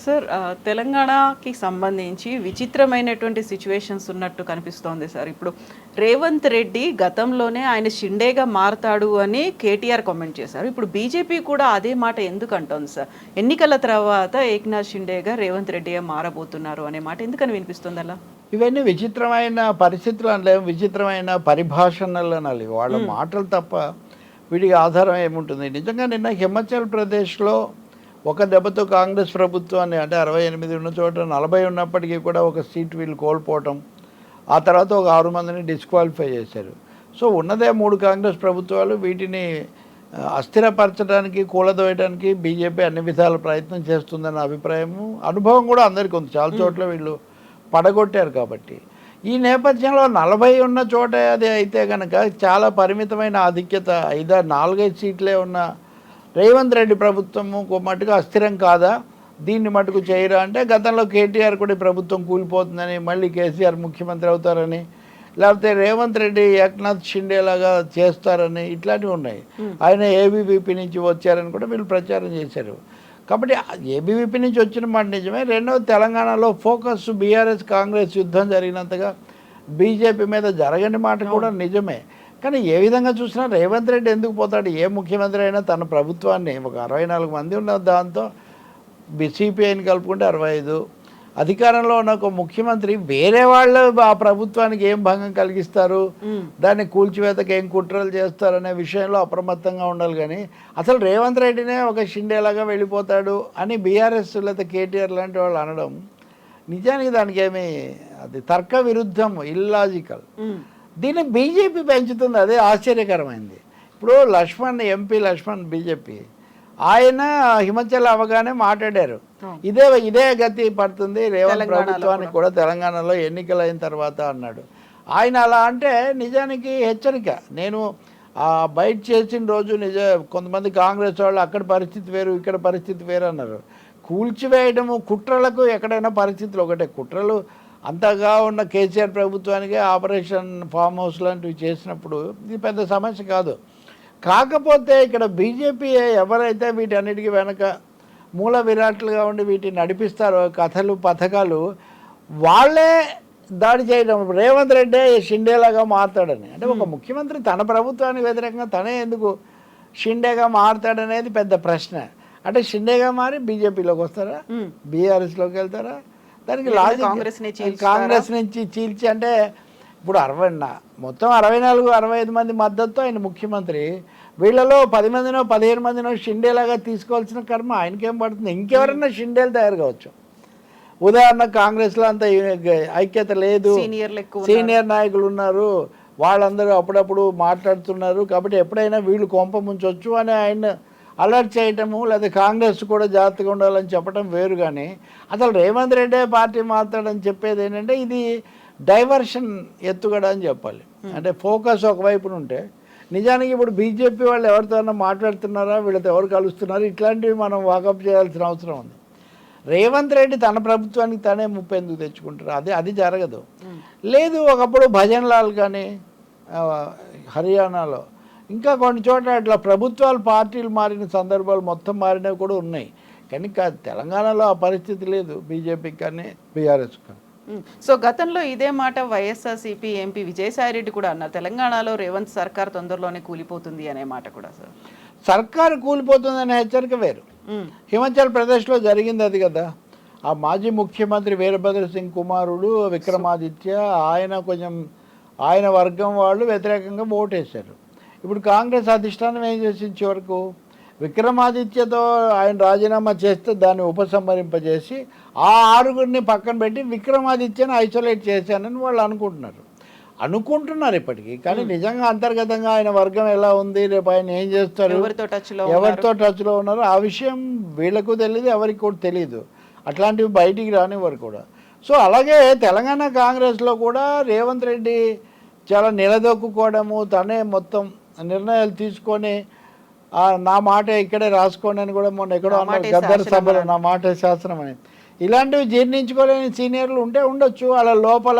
Sir తెలంగాణకి సంబంధించి విచిత్రమైనటువంటి సిచ్యువేషన్స్ ఉన్నట్టు కనిపిస్తోంది సార్. ఇప్పుడు రేవంత్ రెడ్డి గతంలోనే ఆయన షిండేగా మారతాడు అని కేటీఆర్ కామెంట్ చేశారు. ఇప్పుడు బీజేపీ కూడా అదే మాట ఎందుకు అంటోంది సార్? ఎన్నికల తర్వాత ఏక్నాథ్ షిండేగా రేవంత్ రెడ్డిగా మారబోతున్నారు అనే మాట ఎందుకని వినిపిస్తుంది అలా? ఇవన్నీ విచిత్రమైన పరిస్థితులు అనలేము, విచిత్రమైన పరిభాషణలు అనాలి. వాళ్ళ మాటలు తప్ప వీటికి ఆధారం ఏముంటుంది? నిజంగా నిన్న హిమాచల్ ప్రదేశ్లో ఒక దెబ్బతో కాంగ్రెస్ ప్రభుత్వాన్ని, అంటే 68 ఉన్న చోట 40 ఉన్నప్పటికీ కూడా ఒక సీట్ వీళ్ళు కోల్పోవటం, ఆ తర్వాత ఒక 6 మందిని డిస్క్వాలిఫై చేశారు. సో ఉన్నదే 3 కాంగ్రెస్ ప్రభుత్వాలు. వీటిని అస్థిరపరచడానికి, కూలదోయడానికి బీజేపీ అన్ని విధాల ప్రయత్నం చేస్తుందన్న అభిప్రాయము, అనుభవం కూడా అందరికీ ఉంది. చాలా చోట్ల వీళ్ళు పడగొట్టారు. కాబట్టి ఈ నేపథ్యంలో 40 ఉన్న చోట అది అయితే కనుక చాలా పరిమితమైన ఆధిక్యత, 4-5 సీట్లే ఉన్న రేవంత్ రెడ్డి ప్రభుత్వము మటుకు అస్థిరం కాదా, దీన్ని మటుకు చేయరా అంటే, గతంలో కేటీఆర్ కూడా ప్రభుత్వం కూలిపోతుందని, మళ్ళీ కేసీఆర్ ముఖ్యమంత్రి అవుతారని, లేకపోతే రేవంత్ రెడ్డి ఏక్నాథ్ షిండే లాగా చేస్తారని, ఇట్లాంటివి ఉన్నాయి. ఆయన ఏబీవీపీ నుంచి వచ్చారని కూడా వీళ్ళు ప్రచారం చేశారు. కాబట్టి ఏబీవీపీ నుంచి వచ్చిన మాట నిజమే. రెండవది, తెలంగాణలో ఫోకస్ బీఆర్ఎస్ కాంగ్రెస్ యుద్ధం జరిగినంతగా బీజేపీ మీద జరగని మాట కూడా నిజమే. కానీ ఏ విధంగా చూసినా రేవంత్ రెడ్డి ఎందుకు పోతాడు? ఏ ముఖ్యమంత్రి అయినా తన ప్రభుత్వాన్ని, ఒక 64 మంది ఉన్న దాంతో సిపిఐని కలుపుకుంటే 65, అధికారంలో ఉన్న ఒక ముఖ్యమంత్రి వేరే వాళ్ళు ఆ ప్రభుత్వానికి ఏం భంగం కలిగిస్తారు, దాన్ని కూల్చివేతకు ఏం కుట్రలు చేస్తారనే విషయంలో అప్రమత్తంగా ఉండాలి. కానీ అసలు రేవంత్ రెడ్డినే ఒక షిండేలాగా వెళ్ళిపోతాడు అని బీఆర్ఎస్ లేదా కేటీఆర్ లాంటి వాళ్ళు అనడం నిజానికి దానికి ఏమి, అది తర్క విరుద్ధం, ఇల్లాజికల్. దీన్ని బీజేపీ పెంచుతుంది, అదే ఆశ్చర్యకరమైంది. ఇప్పుడు ఎంపీ లక్ష్మణ్ బీజేపీ, ఆయన హిమాచల్ అవగానే మాట్లాడారు, ఇదే గతి పడుతుంది రేవంత్ ప్రభుత్వానికి కూడా తెలంగాణలో ఎన్నికలు అయిన తర్వాత అన్నాడు. ఆయన అలా అంటే నిజానికి హెచ్చరిక. నేను బయట చేసిన రోజు కొంతమంది కాంగ్రెస్ వాళ్ళు అక్కడ పరిస్థితి వేరు, ఇక్కడ పరిస్థితి వేరు అన్నారు. కూల్చివేయడము, కుట్రలకు ఎక్కడైనా పరిస్థితులు ఒకటే. కుట్రలు అంతగా ఉన్న కేసీఆర్ ప్రభుత్వానికి ఆపరేషన్ ఫామ్ హౌస్ లాంటివి చేసినప్పుడు ఇది పెద్ద సమస్య కాదు. కాకపోతే ఇక్కడ బీజేపీ ఎవరైతే వీటన్నిటికీ వెనక మూల విరాట్లుగా ఉండి వీటిని నడిపిస్తారో, కథలు పథకాలు, వాళ్ళే దాడి చేయడం. రేవంత్ రెడ్డి షిండేలాగా మారుతాడని, అంటే ఒక ముఖ్యమంత్రి తన ప్రభుత్వానికి వ్యతిరేకంగా తనే ఎందుకు షిండేగా మారుతాడనేది పెద్ద ప్రశ్న. అంటే షిండేగా మారి బీజేపీలోకి వస్తారా, బీఆర్ఎస్లోకి వెళ్తారా? దానికి లాజిక్ కాంగ్రెస్ నుంచి చీల్చి, అంటే ఇప్పుడు మొత్తం 64-65 మంది మద్దతుతో ఆయన ముఖ్యమంత్రి. వీళ్ళలో 10 మందినో 15 మందినో షిండేలాగా తీసుకోవాల్సిన కర్మ ఆయనకేం పడుతుంది? ఇంకెవరైనా షిండేలు తయారు కావచ్చు. ఉదాహరణ, కాంగ్రెస్లో అంత ఐక్యత లేదు, సీనియర్ నాయకులు ఉన్నారు, వాళ్ళందరూ అప్పుడప్పుడు మాట్లాడుతున్నారు. కాబట్టి ఎప్పుడైనా వీళ్ళు కొంప ముంచొచ్చు అని ఆయన అలర్ట్ చేయటము, లేదా కాంగ్రెస్ కూడా జాగ్రత్తగా ఉండాలని చెప్పడం వేరు. కానీ అసలు రేవంత్ రెడ్డి పార్టీ మాట్లాడని చెప్పేది ఏంటంటే, ఇది డైవర్షన్ ఎత్తుగడ అని చెప్పాలి. అంటే ఫోకస్ ఒకవైపున ఉంటే, నిజానికి ఇప్పుడు బీజేపీ వాళ్ళు ఎవరితోనన్నా మాట్లాడుతున్నారా, వీళ్ళతో ఎవరు కలుస్తున్నారు, ఇట్లాంటివి మనం వాకప్ చేయాల్సిన అవసరం ఉంది. రేవంత్ రెడ్డి తన ప్రభుత్వానికి తనే ముప్పు ఎందుకు తెచ్చుకుంటారు? అది జరగదు. లేదు, ఒకప్పుడు భజన్ లాల్ కానీ హర్యానాలో, ఇంకా కొన్ని చోట్ల అట్లా ప్రభుత్వాలు పార్టీలు మారిన సందర్భాలు మొత్తం మారినవి కూడా ఉన్నాయి. కానీ తెలంగాణలో ఆ పరిస్థితి లేదు బీజేపీకి కానీ బీఆర్ఎస్ కానీ. సో గతంలో ఇదే మాట వైఎస్ఆర్సీపీ ఎంపీ విజయసాయిరెడ్డి కూడా అన్నారు, తెలంగాణలో రేవంత్ సర్కార్ తొందరలోనే కూలిపోతుంది అనే మాట కూడా. సార్, సర్కారు కూలిపోతుందనే హెచ్చరిక వేరు. హిమాచల్ ప్రదేశ్లో జరిగింది అది కదా. ఆ మాజీ ముఖ్యమంత్రి వీరభద్ర సింగ్ కుమారుడు విక్రమాదిత్య, ఆయన వర్గం వాళ్ళు వ్యతిరేకంగా ఓటేశారు. ఇప్పుడు కాంగ్రెస్ అధిష్టానం ఏం చేసింది? చివరకు విక్రమాదిత్యతో ఆయన రాజీనామా చేస్తే దాన్ని ఉపసంహరింపజేసి ఆ 6గురిని పక్కన పెట్టి విక్రమాదిత్యను ఐసోలేట్ చేశానని వాళ్ళు అనుకుంటున్నారు ఇప్పటికీ. కానీ నిజంగా అంతర్గతంగా ఆయన వర్గం ఎలా ఉంది, రేపు ఆయన ఏం చేస్తారు, ఎవరితో టచ్లో ఉన్నారు, ఆ విషయం వీళ్ళకు తెలియదు, ఎవరికి కూడా తెలియదు. అట్లాంటివి బయటికి రానివ్వరు కూడా. సో అలాగే తెలంగాణ కాంగ్రెస్లో కూడా రేవంత్ రెడ్డి చాలా నిలదొక్కుకోవడము, తనే మొత్తం నిర్ణయాలు తీసుకొని నా మాట ఇక్కడే రాసుకోండి అని కూడా మొన్న ఎక్కడో అన్నారు గద్దర్ సభలో, నా మాట శాస్త్రం అని. ఇలాంటివి జీర్ణించుకోలేని సీనియర్లు ఉండొచ్చు, వాళ్ళ లోపల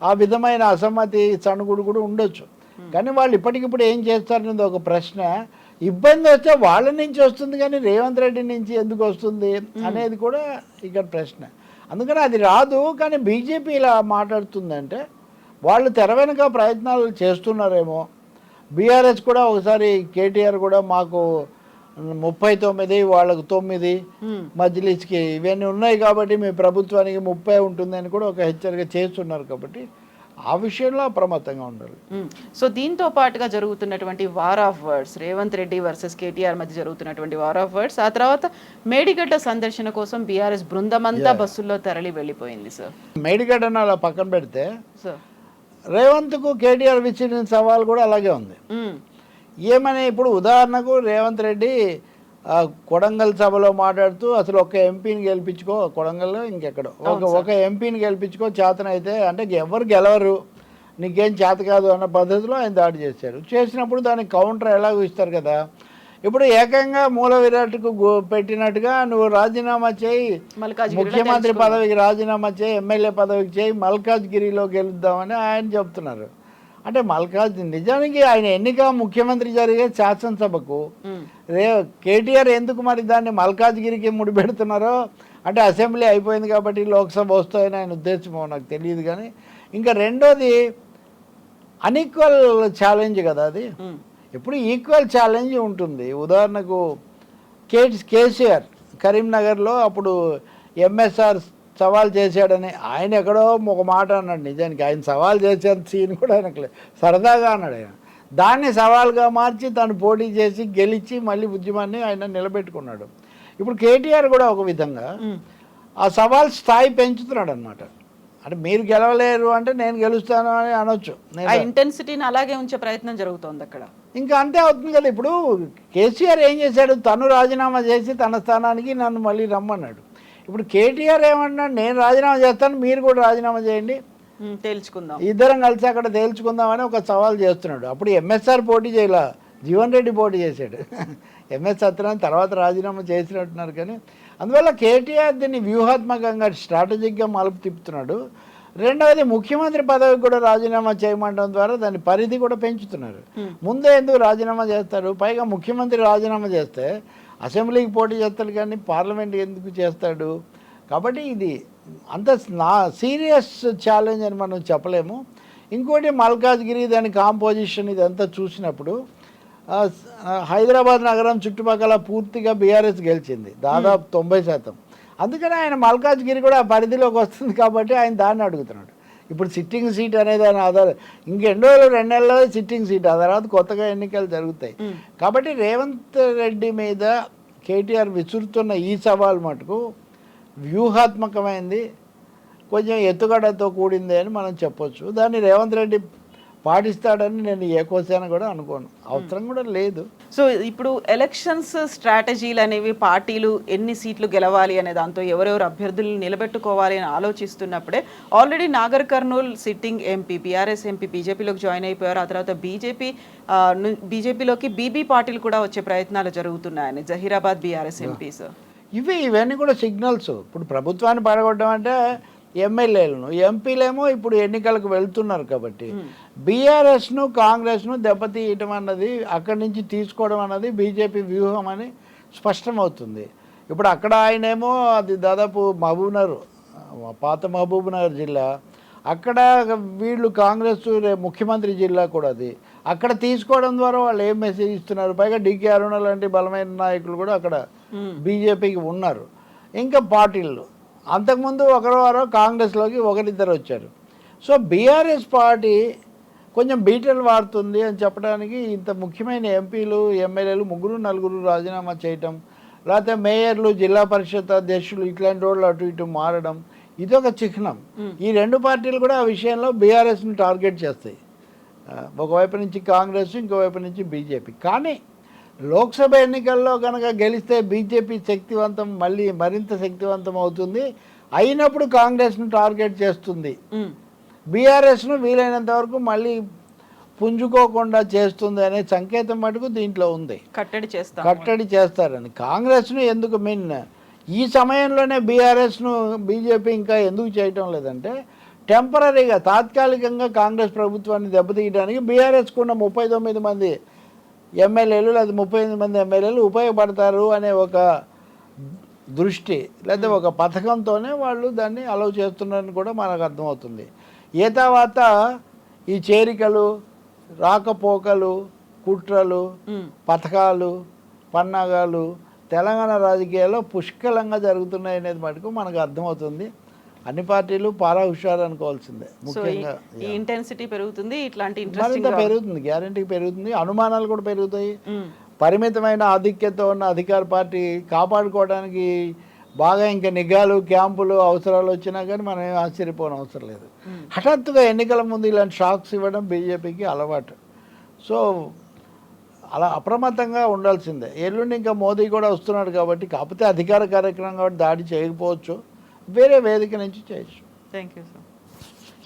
ఆ విధమైన అసమ్మతి, సణుగుడు కూడా ఉండొచ్చు. కానీ వాళ్ళు ఇప్పటికిప్పుడు ఏం చేస్తారనేది ఒక ప్రశ్న. ఇబ్బంది వస్తే వాళ్ళ నుంచి వస్తుంది కానీ రేవంత్ రెడ్డి నుంచి ఎందుకు వస్తుంది అనేది కూడా ఇక్కడ ప్రశ్న. అందుకని అది రాదు. కానీ బీజేపీ ఇలా మాట్లాడుతుందంటే వాళ్ళు తెర వెనుక ప్రయత్నాలు చేస్తున్నారేమో. బీఆర్ఎస్ కూడా ఒకసారి కేటీఆర్ కూడా మాకు 39 వాళ్ళకు 9 మజ్లిస్కి ఇవన్నీ ఉన్నాయి కాబట్టి మీ ప్రభుత్వానికి 30 ఉంటుందని కూడా ఒక హెచ్చరిక చేస్తున్నారు. కాబట్టి ఆ విషయంలో అప్రమత్తంగా ఉండాలి. సో దీంతో పాటుగా జరుగుతున్నటువంటి war of words, Revanth Reddy versus KTR మధ్య జరుగుతున్నటువంటి వార్ ఆఫ్ వర్డ్స్, ఆ తర్వాత మేడిగడ్డ సందర్శన కోసం బీఆర్ఎస్ బృందం అంతా బస్సుల్లో తరలి వెళ్ళిపోయింది సార్. మేడిగడ్డను అలా పక్కన పెడితే సార్ రేవంత్కు కేటీఆర్ విచ్చిన సవాల్ కూడా అలాగే ఉంది. ఏమని ఇప్పుడు ఉదాహరణకు రేవంత్ రెడ్డి కొడంగల్ సభలో మాట్లాడుతూ అసలు ఒక ఎంపీని గెలిపించుకో, కొడంగల్లో ఇంకెక్కడో ఒక ఎంపీని గెలిపించుకో చేతనైతే, అంటే ఎవరు గెలవరు నీకేం చేత కాదు అన్న పద్ధతిలో ఆయన దాడి చేశారు. చేసినప్పుడు దానికి కౌంటర్ ఎలాగో ఇస్తారు కదా. ఇప్పుడు ఏకంగా మూల విరాట్కు పెట్టినట్టుగా నువ్వు రాజీనామా చేయి, ముఖ్యమంత్రి పదవికి రాజీనామా చేయి, ఎమ్మెల్యే పదవికి చేయి, మల్కాజ్గిరిలో గెలుద్దామని ఆయన చెప్తున్నారు. అంటే నిజానికి ఆయన ఎన్నిక ముఖ్యమంత్రి జరిగే శాసనసభకు కేటీఆర్ ఎందుకు మరి దాన్ని మల్కాజ్గిరికి ముడిపెడుతున్నారో, అంటే అసెంబ్లీ అయిపోయింది కాబట్టి లోక్సభ వస్తాయని ఆయన ఉద్దేశమో నాకు తెలియదు. కానీ ఇంకా రెండోది అన్ఈక్వల్ ఛాలెంజ్ కదా అది. ఇప్పుడు ఈక్వల్ ఛాలెంజ్ ఉంటుంది. ఉదాహరణకు కేసీఆర్ కరీంనగర్లో అప్పుడు ఎంఎస్ఆర్ సవాల్ చేశాడని ఆయన ఎక్కడో ఒక మాట అన్నాడు. నిజానికి ఆయన సవాల్ చేసే సీన్ కూడా ఆయనకు సరదాగా అన్నాడు. ఆయన దాన్ని సవాల్గా మార్చి తను పోటీ చేసి గెలిచి మళ్ళీ ఉద్యమాన్ని ఆయన నిలబెట్టుకున్నాడు. ఇప్పుడు కేటీఆర్ కూడా ఒక విధంగా ఆ సవాల్ స్థాయి పెంచుతున్నాడు అనమాట. అంటే మీరు గెలవలేరు అంటే నేను గెలుస్తాను అని అనొచ్చు. ఇంటెన్సిటీని అలాగే ఉంచే ప్రయత్నం జరుగుతోంది అక్కడ. ఇంకా అంతే అవుతుంది కదా. ఇప్పుడు కేసీఆర్ ఏం చేశాడు, తను రాజీనామా చేసి తన స్థానానికి నన్ను మళ్ళీ రమ్మన్నాడు. ఇప్పుడు కేటీఆర్ ఏమన్నాడు, నేను రాజీనామా చేస్తాను, మీరు కూడా రాజీనామా చేయండి, తేల్చుకుందాం, ఇద్దరం కలిసి అక్కడ తేల్చుకుందామని ఒక సవాల్ చేస్తున్నాడు. అప్పుడు ఎంఎస్ఆర్ పోటీ చేయలే, జీవన్ రెడ్డి పోటీ చేశాడు. ఎంఎస్ సత్యనారాయణ తర్వాత రాజీనామా చేసినట్టున్నారు. కానీ అందువల్ల కేటీఆర్ దీన్ని వ్యూహాత్మకంగా స్ట్రాటజిక్గా మలుపు తిప్పుతున్నాడు. రెండవది ముఖ్యమంత్రి పదవికి కూడా రాజీనామా చేయమంటం ద్వారా దాని పరిధి కూడా పెంచుతున్నారు. ముందే ఎందుకు రాజీనామా చేస్తారు? పైగా ముఖ్యమంత్రి రాజీనామా చేస్తే అసెంబ్లీకి పోటీ చేస్తాడు కానీ పార్లమెంట్ ఎందుకు చేస్తాడు? కాబట్టి ఇది అంత సీరియస్ ఛాలెంజ్ అని మనం చెప్పలేము. ఇంకోటి మల్కాజ్గిరి దాని కాంపోజిషన్ ఇదంతా చూసినప్పుడు హైదరాబాద్ నగరం చుట్టుపక్కల పూర్తిగా బీఆర్ఎస్ గెలిచింది దాదాపు 90%. అందుకని ఆయన మల్కాజ్గిరి కూడా ఆ పరిధిలోకి వస్తుంది కాబట్టి ఆయన దాన్ని అడుగుతున్నాడు. ఇప్పుడు సిట్టింగ్ సీట్ అనేది ఆయన ఆధారం, ఇంకెన్నో 2 నెలల్లో సిట్టింగ్ సీట్, ఆ తర్వాత కొత్తగా ఎన్నికలు జరుగుతాయి. కాబట్టి రేవంత్ రెడ్డి మీద కేటీఆర్ విసురుతున్న ఈ సవాల్ మటుకు వ్యూహాత్మకమైంది, కొంచెం ఎత్తుగడతో కూడింది అని మనం చెప్పొచ్చు. దాన్ని రేవంత్ రెడ్డి పాటిస్తాడని నేను ఏ కోశాన కూడా అనుకోను, అవసరం కూడా లేదు. సో ఇప్పుడు ఎలక్షన్స్ స్ట్రాటజీలు అనేవి పార్టీలు ఎన్ని సీట్లు గెలవాలి అనే దాంతో ఎవరెవరు అభ్యర్థులను నిలబెట్టుకోవాలి అని ఆలోచిస్తున్నప్పుడే already Nagar Kurnool sitting MP BRS MP బీజేపీలోకి జాయిన్ అయిపోయారు. ఆ తర్వాత బీజేపీలోకి బీబీ పార్టీలు కూడా వచ్చే ప్రయత్నాలు జరుగుతున్నాయని జహీరాబాద్ బీఆర్ఎస్ ఎంపీస్. ఇవన్నీ కూడా సిగ్నల్స్. ఇప్పుడు ప్రభుత్వాన్ని పడగొట్టడం అంటే ఎమ్మెల్యేలను, ఎంపీలేమో ఇప్పుడు ఎన్నికలకు వెళ్తున్నారు కాబట్టి బీఆర్ఎస్ను కాంగ్రెస్ను దెబ్బతీయటం అన్నది, అక్కడి నుంచి తీసుకోవడం అన్నది బీజేపీ వ్యూహం అని స్పష్టమవుతుంది. ఇప్పుడు అక్కడ ఆయనేమో అది దాదాపు మహబూబ్నగర్, పాత మహబూబ్నగర్ జిల్లా, అక్కడ వీళ్ళు కాంగ్రెస్ ముఖ్యమంత్రి జిల్లా కూడా అది. అక్కడ తీసుకోవడం ద్వారా వాళ్ళు ఏం మెసేజ్ ఇస్తున్నారు? పైగా డికే అరుణ లాంటి బలమైన నాయకులు కూడా అక్కడ బీజేపీకి ఉన్నారు. ఇంకా పార్టీలు అంతకుముందు ఒకరు కాంగ్రెస్లోకి ఒకరిద్దరు వచ్చారు. సో బీఆర్ఎస్ పార్టీ కొంచెం బీటలు వాడుతుంది అని చెప్పడానికి ఇంత ముఖ్యమైన ఎంపీలు ఎమ్మెల్యేలు 3-4 రాజీనామా చేయటం, లేకపోతే మేయర్లు జిల్లా పరిషత్ అధ్యక్షులు ఇట్లాంటి వాళ్ళు అటు ఇటు మారడం, ఇదొక చిహ్నం. ఈ 2 పార్టీలు కూడా ఆ విషయంలో బీఆర్ఎస్ని టార్గెట్ చేస్తాయి. ఒకవైపు నుంచి కాంగ్రెస్, ఇంకోవైపు నుంచి బీజేపీ. కానీ లోక్సభ ఎన్నికల్లో కనుక గెలిస్తే బీజేపీ శక్తివంతం, మళ్ళీ మరింత శక్తివంతం అవుతుంది. అయినప్పుడు కాంగ్రెస్ను టార్గెట్ చేస్తుంది, బీఆర్ఎస్ను వీలైనంత వరకు మళ్ళీ పుంజుకోకుండా చేస్తుంది అనే సంకేతం మటుకు దీంట్లో ఉంది. కట్టడి చేస్తారని. కాంగ్రెస్ను ఎందుకు ఈ సమయంలోనే బీఆర్ఎస్ను బీజేపీ ఇంకా ఎందుకు చేయటం లేదంటే, టెంపరీగా తాత్కాలికంగా కాంగ్రెస్ ప్రభుత్వాన్ని దెబ్బతీయడానికి బీఆర్ఎస్కు ఉన్న 39 మంది ఎమ్మెల్యేలు లేదా 38 మంది ఎమ్మెల్యేలు ఉపయోగపడతారు అనే ఒక దృష్టి లేదా ఒక పథకంతోనే వాళ్ళు దాన్ని అలౌ చేస్తున్నారని కూడా మనకు అర్థమవుతుంది. ఏ తర్వాత ఈ చేరికలు, రాకపోకలు, కుట్రలు, పథకాలు, పన్నాగాలు తెలంగాణ రాజకీయాల్లో పుష్కలంగా జరుగుతున్నాయి అనేది మటుకు మనకు అర్థమవుతుంది. అన్ని పార్టీలు పారా హుషారు అనుకోవాల్సిందే. ముఖ్యంగా ఈ ఇంటెన్సిటీ పెరుగుతుంది, ఇట్లాంటి మరింత ఇంట్రెస్టింగ్ పెరుగుతుంది, గ్యారంటీకి పెరుగుతుంది. అనుమానాలు కూడా పెరుగుతాయి. పరిమితమైన ఆధిక్యత ఉన్న అధికార పార్టీ కాపాడుకోవడానికి బాగా ఇంకా నిఘాలు, క్యాంపులు అవసరాలు వచ్చినా కానీ మనం ఏం ఆశ్చర్యపోవడం అవసరం లేదు. హఠాత్తుగా ఎన్నికల ముందు ఇలాంటి షాక్స్ ఇవ్వడం బీజేపీకి అలవాటు. సో అలా అప్రమత్తంగా ఉండాల్సిందే. ఎల్లుండి ఇంకా మోదీ కూడా వస్తున్నాడు కాబట్టి, కాకపోతే అధికార కార్యక్రమం కాబట్టి దాడి చేయకపోవచ్చు, వేరే వేదిక నుంచి చేయొచ్చు. Thank you sir.